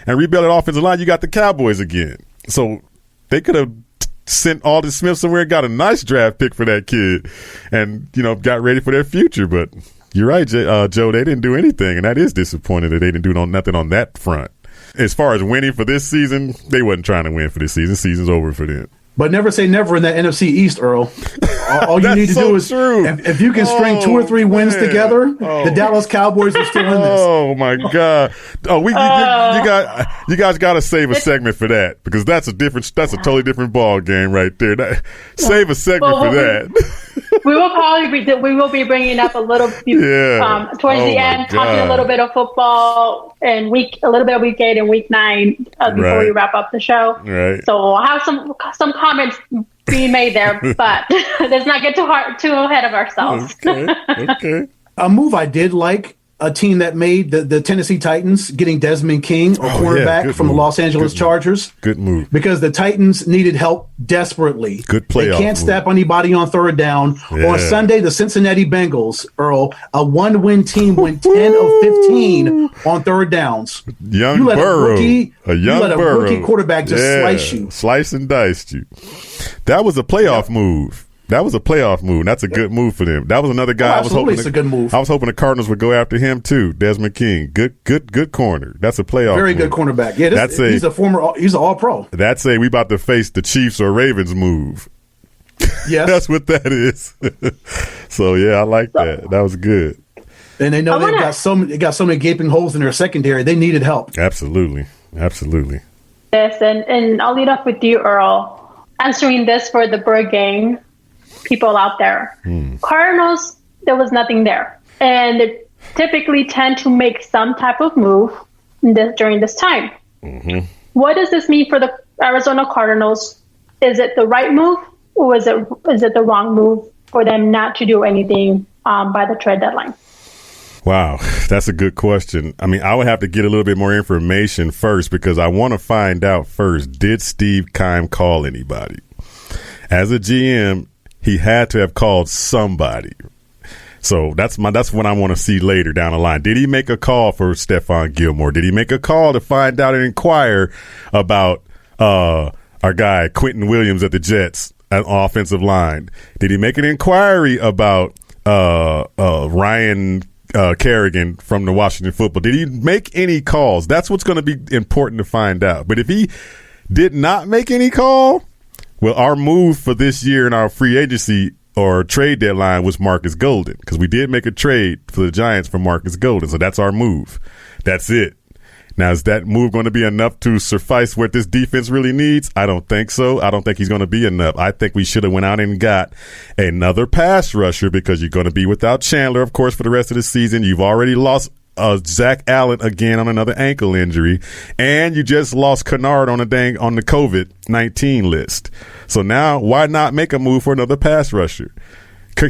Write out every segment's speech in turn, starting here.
and rebuild an offensive line, you got the Cowboys again. So they could have sent Aldon Smith somewhere and got a nice draft pick for that kid and, got ready for their future. But you're right, Joe, they didn't do anything, and that is disappointing that they didn't do nothing on that front. As far as winning for this season, they wasn't trying to win for this season. Season's over for them. But never say never in that NFC East, Earl. All you need to do is, if you can string 2 or 3 wins together, the Dallas Cowboys are still in this. Oh my God! You guys got to save a segment for that, because that's a totally different ball game right there. Save a segment for that. We will be bringing up a little towards the end, talking a little bit of football and a little bit of week 8 and week 9 before we wrap up the show. Right. So we'll have some comments being made there, but let's not get too ahead of ourselves. Okay. A move I did like, a team that made the Tennessee Titans getting Desmond King, a cornerback from the Los Angeles Chargers. Good move. Because the Titans needed help desperately. Good playoff. They can't stop anybody on third down. Yeah. On Sunday, the Cincinnati Bengals, Earl, a 1-win team, went 10 of 15 on third downs. Young Burrow. You let a rookie quarterback just slice you. Slice and diced you. That was a playoff move. That's a good move for them. That was another guy. It's a good move. I was hoping the Cardinals would go after him too. Desmond King, good corner. That's a playoff. Very move. good cornerback. Yeah, he's an All-Pro. That's we about to face the Chiefs or Ravens move. Yes, that's what that is. So yeah, I like that. That was good. And they know they got so many gaping holes in their secondary. They needed help. Absolutely. Yes, and I'll lead off with you, Earl, answering this for the Bird Gang people out there. Cardinals, there was nothing there, and they typically tend to make some type of move during this time. Mm-hmm. What does this mean for the Arizona Cardinals? Is it the right move, or is it the wrong move for them not to do anything by the trade deadline? Wow, that's a good question. I mean, I would have to get a little bit more information first, because I want to find out first, did Steve Keim call anybody? As a GM, he had to have called somebody. So that's what I want to see later down the line. Did he make a call for Stephon Gilmore? Did he make a call to find out and inquire about our guy Quentin Williams at the Jets at offensive line? Did he make an inquiry about Ryan Kerrigan from the Washington Football? Did he make any calls? That's what's going to be important to find out. But if he did not make any call, well, our move for this year in our free agency or trade deadline was Marcus Golden, because we did make a trade for the Giants for Marcus Golden. So that's our move. That's it. Now, is that move going to be enough to suffice what this defense really needs? I don't think so. I don't think he's going to be enough. I think we should have went out and got another pass rusher, because you're going to be without Chandler, of course, for the rest of the season. You've already lost Zach Allen again on another ankle injury, and you just lost Kennard on the COVID-19 list. So now, why not make a move for another pass rusher?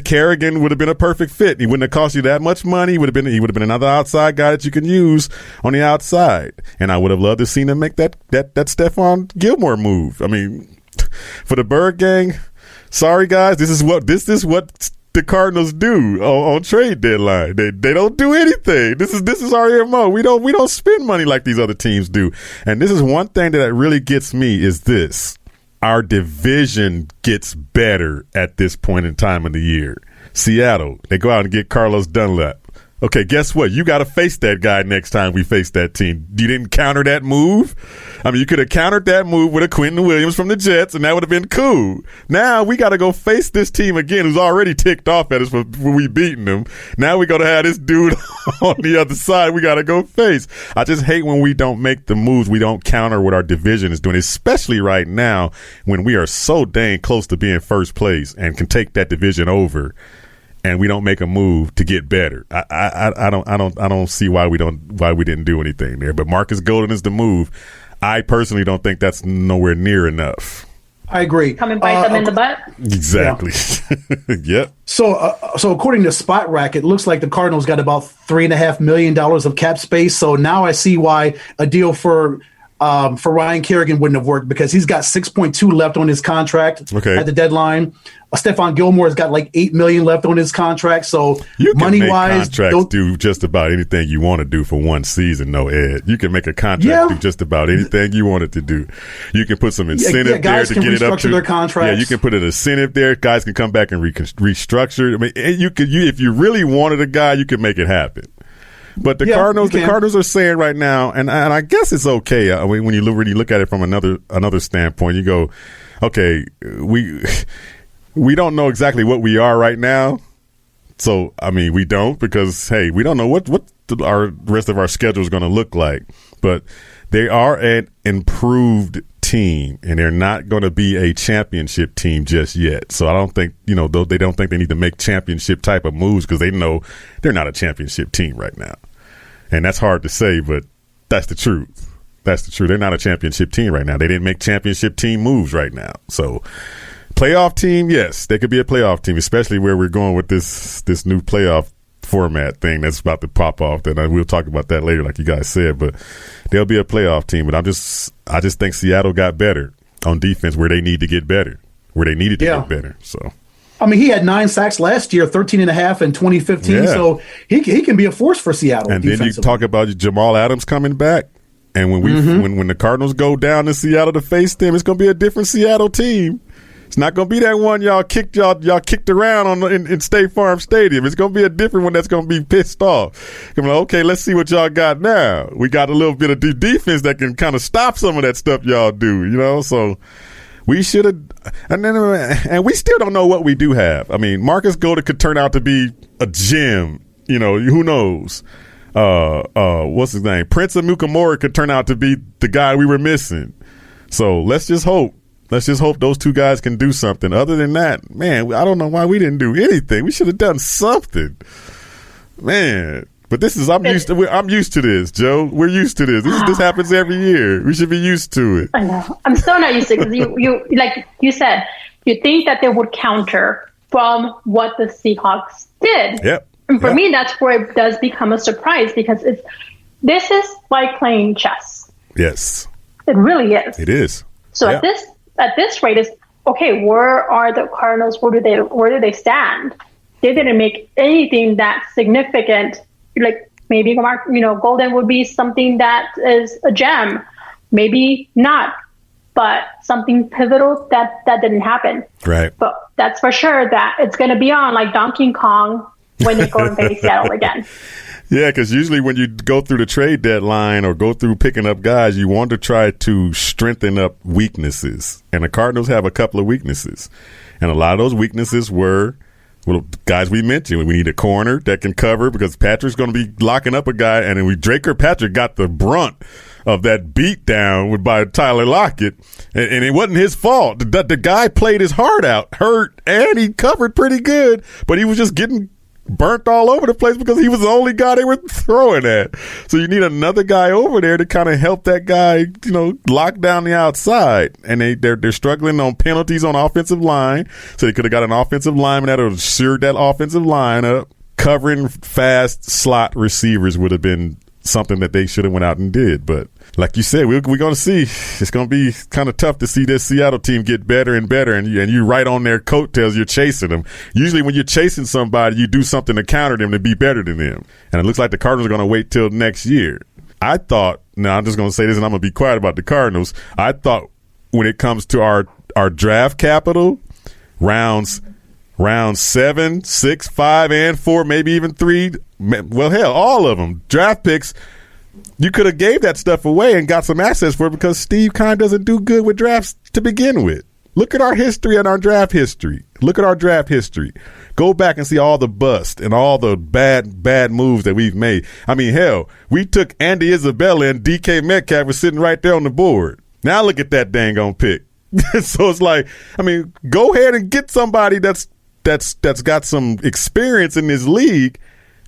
Kerrigan would have been a perfect fit. He wouldn't have cost you that much money. He would have been another outside guy that you can use on the outside. And I would have loved to seen him make that Stephon Gilmore move. I mean, for the Bird Gang, sorry guys, this is what the Cardinals do on trade deadline. They don't do anything. This is our MO. We don't spend money like these other teams do. And this is one thing that really gets me is this. Our division gets better at this point in time of the year. Seattle, they go out and get Carlos Dunlap. Okay, guess what? You got to face that guy next time we face that team. You didn't counter that move. I mean, you could have countered that move with a Quentin Williams from the Jets, and that would have been cool. Now we got to go face this team again, who's already ticked off at us for we beating them. Now we got to have this dude on the other side we got to go face. I just hate when we don't make the moves. We don't counter what our division is doing, especially right now when we are so dang close to being first place and can take that division over. And we don't make a move to get better. I don't see why we didn't do anything there. But Marcus Golden is the move. I personally don't think that's nowhere near enough. I agree. Come and bite them in the butt. Exactly. Yeah. Yep. So according to Spot Rack, it looks like the Cardinals got about $3.5 million of cap space. So now I see why a deal for for Ryan Kerrigan wouldn't have worked because he's got 6.2 left on his contract at the deadline. Stephon Gilmore has got like $8 million left on his contract. So you can money make wise, contracts do just about anything you want to do for one season. No, Ed, you can make a contract do just about anything you want it to do. You can put some incentive there to get it up to their contracts. Yeah, you can put an incentive there. Guys can come back and restructure. I mean, if you really wanted a guy, you could make it happen. But the Cardinals are saying right now, and I guess it's okay. I mean, when you really look at it from another standpoint, you go, okay, we don't know exactly what we are right now. So, I mean, we don't because, hey, we don't know what our rest of our schedule is going to look like. But they are an improved team, and they're not going to be a championship team just yet. So I don't think, they don't think they need to make championship type of moves because they know they're not a championship team right now. And that's hard to say, but that's the truth. That's the truth. They're not a championship team right now. They didn't make championship team moves right now. So playoff team, yes, they could be a playoff team, especially where we're going with this new playoff format thing that's about to pop off. Then we'll talk about that later, like you guys said. But they'll be a playoff team. But I just think Seattle got better on defense where they need to get better, where they needed to get better. So. I mean, he had 9 sacks last year, 13.5 in 2015. Yeah. So he can be a force for Seattle. And then you talk about Jamal Adams coming back. And when the Cardinals go down to Seattle to face them, it's going to be a different Seattle team. It's not going to be that one y'all kicked around in State Farm Stadium. It's going to be a different one that's going to be pissed off. I'm like, okay, let's see what y'all got now. We got a little bit of defense that can kind of stop some of that stuff y'all do, So we should have, and we still don't know what we do have. I mean, Marcus Golden could turn out to be a gem. Who knows? What's his name? Prince Amukamara could turn out to be the guy we were missing. So let's just hope. Let's just hope those two guys can do something. Other than that, man, I don't know why we didn't do anything. We should have done something, man. But I'm used to this, Joe. We're used to this. This happens every year. We should be used to it. I know. I'm so not used to it because you like you said, you think that they would counter from what the Seahawks did. Yep. And for me, that's where it does become a surprise because this is like playing chess. Yes. It really is. It is. So at this rate, is okay. Where are the Cardinals? Where do they stand? They didn't make anything that significant. Like maybe Golden would be something that is a gem, maybe not, but something pivotal that didn't happen. Right. But that's for sure that it's going to be on like Donkey Kong when they go and face Seattle again. Yeah, because usually when you go through the trade deadline or go through picking up guys, you want to try to strengthen up weaknesses. And the Cardinals have a couple of weaknesses. And a lot of those weaknesses were, well, guys we mentioned. We need a corner that can cover because Patrick's going to be locking up a guy. And then Drake Kirkpatrick got the brunt of that beat down by Tyler Lockett. And it wasn't his fault. The guy played his heart out, hurt, and he covered pretty good. But he was just getting burnt all over the place because he was the only guy they were throwing at. So you need another guy over there to kind of help that guy, lock down the outside. And they're struggling on penalties on offensive line. So they could have got an offensive lineman that would have secured that offensive line up. Covering fast slot receivers would have been something that they should have went out and did. But like you said, we're going to see. It's going to be kind of tough to see this Seattle team get better and better, and you right on their coattails. You're chasing them. Usually when you're chasing somebody, you do something to counter them to be better than them. And it looks like the Cardinals are going to wait till next year. I thought, now I'm just going to say this and I'm going to be quiet about the Cardinals. I thought when it comes to our draft capital, rounds 7, 6, 5, and 4, maybe even 3, well, hell, all of them, draft picks, you could have gave that stuff away and got some assets for it because Steve Keim doesn't do good with drafts to begin with. Look at our history and our draft history. Go back and see all the bust and all the bad moves that we've made. I mean, hell, we took Andy Isabella and DK Metcalf was sitting right there on the board. Now look at that dang on pick. So it's like, I mean, go ahead and get somebody that's got some experience in this league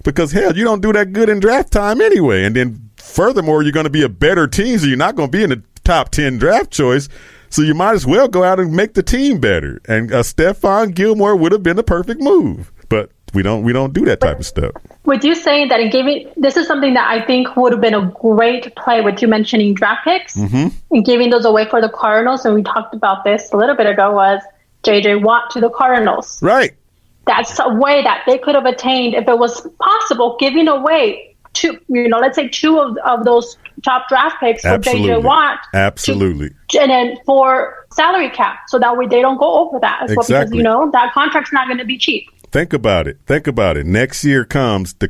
because, hell, you don't do that good in draft time anyway. And then furthermore, you're going to be a better team, so you're not going to be in the top 10 draft choice. So you might as well go out and make the team better. And Stephon Gilmore would have been the perfect move. But We don't do that type of stuff. With you saying that and giving, this is something that I think would have been a great play with you mentioning draft picks and giving those away for the Cardinals. And we talked about this a little bit ago, was J.J. Watt to the Cardinals. Right. That's a way that they could have attained, if it was possible, giving away let's say two of those top draft picks for J.J. Watt. Absolutely. And then for salary cap, so that way they don't go over that as well, because that contract's not going to be cheap. Think about it. Next year comes, the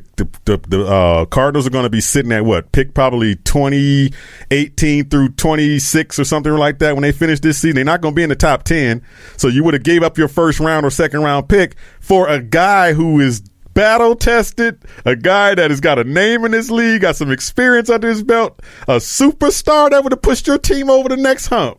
Cardinals are going to be sitting at what? Pick probably 2018 through 26 or something like that when they finish this season. They're not going to be in the top 10. So you would have gave up your first round or second round pick for a guy who is battle tested, a guy that has got a name in this league, got some experience under his belt, a superstar that would have pushed your team over the next hump.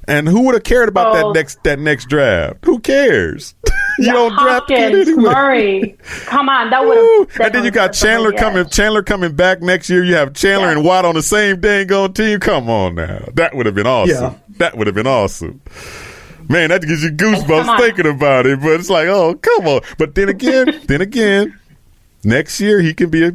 And who would have cared about that next draft? Who cares? You don't draft it anyway. Murray, come on, that would have. And then you got Chandler coming back next year. You have Chandler and Watt on the same dang on team. Come on now, that would have been awesome. Yeah. That would have been awesome. Man, that gives you goosebumps thinking about it. But it's like, oh, come on. But then again. Next year he could be,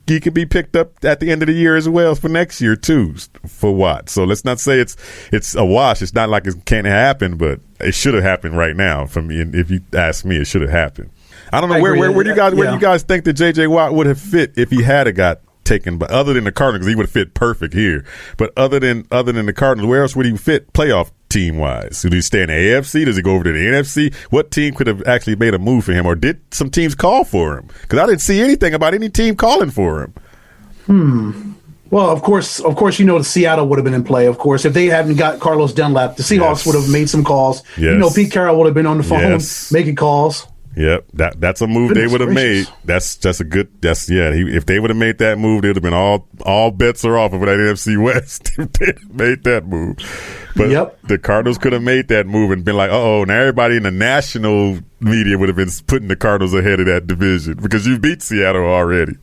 he could be picked up at the end of the year as well for next year too for Watt. So let's not say it's a wash. It's not like it can't happen, but it should have happened right now. For me, and if you ask me, it should have happened. I don't know where do you guys think that J.J. Watt would have fit if he had got taken, but other than the Cardinals, he would have fit perfect here. But other than the Cardinals, where else would he fit playoff team wise? Does he stay in the AFC? Does he go over to the NFC? What team could have actually made a move for him, or did some teams call for him? Because I didn't see anything about any team calling for him. Well, of course, Seattle would have been in play. Of course, if they hadn't got Carlos Dunlap, the Seahawks would have made some calls. Yes. Pete Carroll would have been on the phone making calls. Yep, that's a move they would have made. That's just a good. If they would have made that move, they would have been all bets are off of that NFC West if they made that move. But the Cardinals could have made that move and been like, now everybody in the national media would have been putting the Cardinals ahead of that division because you beat Seattle already.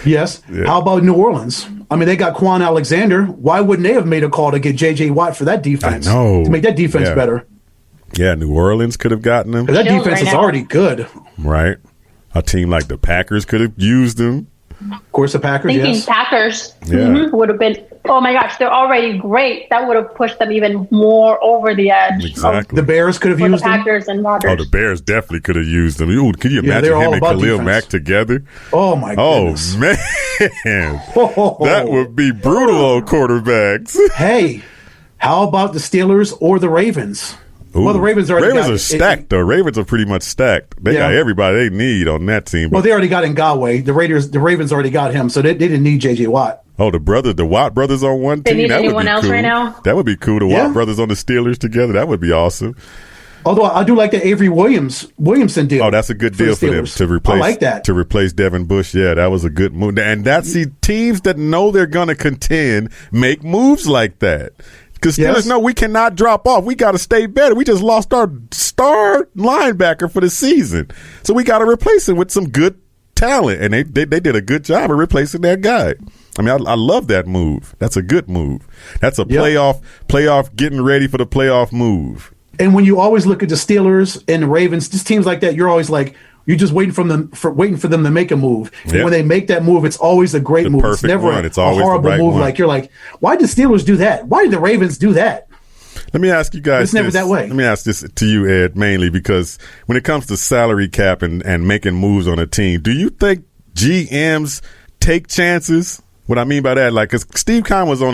Yes. Yeah. How about New Orleans? I mean, they got Quan Alexander. Why wouldn't they have made a call to get J.J. Watt for that defense? I know. To make that defense better. Yeah, New Orleans could have gotten him. That defense is already good. Right. A team like the Packers could have used him. Of course, the Packers, Packers would have been, oh my goch, they're already great. That would have pushed them even more over the edge. Exactly. The Bears could have used the Packers and Rodgers. Oh, the Bears definitely could have used them. Ooh, can you imagine him and Khalil Mack together? Oh, my goodness. Oh, man. That would be brutal on quarterbacks. Hey, how about the Steelers or the Ravens? Ooh, well, the Ravens are stacked, though. Ravens are pretty much stacked. They got everybody they need on that team. Well, they already got Ngakoue. The Ravens already got him, so they didn't need J.J. Watt. Oh, the Watt brothers on one team? They need anyone else right now? That would be cool. The Watt brothers on the Steelers together. That would be awesome. Although I do like the Avery Williamson deal. Oh, that's a good deal for them to replace. I like that. To replace Devin Bush. Yeah, that was a good move. And teams that know they're going to contend make moves like that. Because Steelers know we cannot drop off. We got to stay better. We just lost our star linebacker for the season. So we got to replace him with some good talent. And they did a good job of replacing that guy. I mean, I love that move. That's a good move. That's a playoff getting ready for the playoff move. And when you always look at the Steelers and the Ravens, just teams like that, you're always like, you're just waiting for them to make a move. And when they make that move, it's always a great move. It's never a horrible move. Like you're like, why did the Steelers do that? Why did the Ravens do that? Let me ask you guys. It's never that way. Let me ask this to you, Ed, mainly because when it comes to salary cap and making moves on a team, do you think GMs take chances? What I mean by that, like, because Steve Kahn was on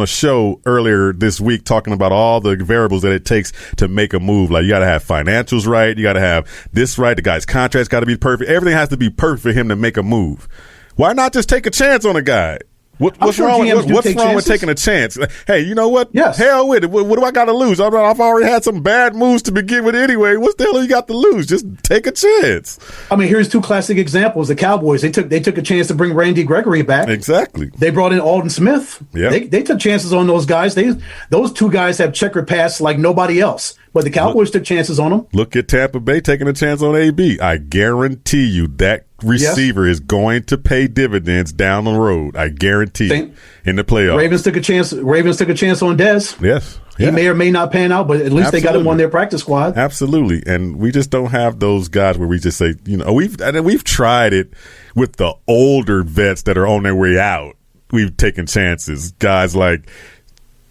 a show earlier this week talking about all the variables that it takes to make a move. Like, you got to have financials right, you got to have this right, the guy's contract's got to be perfect. Everything has to be perfect for him to make a move. Why not just take a chance on a guy? What's wrong with taking a chance? Hey, you know what? Yes. Hell with it. What do I got to lose? I've already had some bad moves to begin with anyway. What the hell you got to lose? Just take a chance. I mean, here's two classic examples. The Cowboys, they took a chance to bring Randy Gregory back. Exactly. They brought in Alden Smith. Yeah. They took chances on those guys. Those two guys have checkered pasts like nobody else. But the Cowboys took chances on him. Look at Tampa Bay taking a chance on AB. I guarantee you that receiver is going to pay dividends down the road. I guarantee it in the playoffs. Ravens took a chance on Dez. Yes. He may or may not pan out, but at least they got him on their practice squad. Absolutely. And we just don't have those guys where we just say, we've tried it with the older vets that are on their way out. We've taken chances. Guys like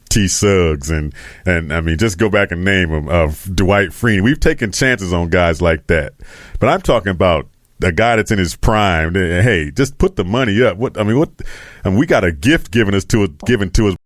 T. Suggs and I mean, just go back and name them, of Dwight Freeney. We've taken chances on guys like that. But I'm talking about a guy that's in his prime. Hey, just put the money up. We got a gift given to us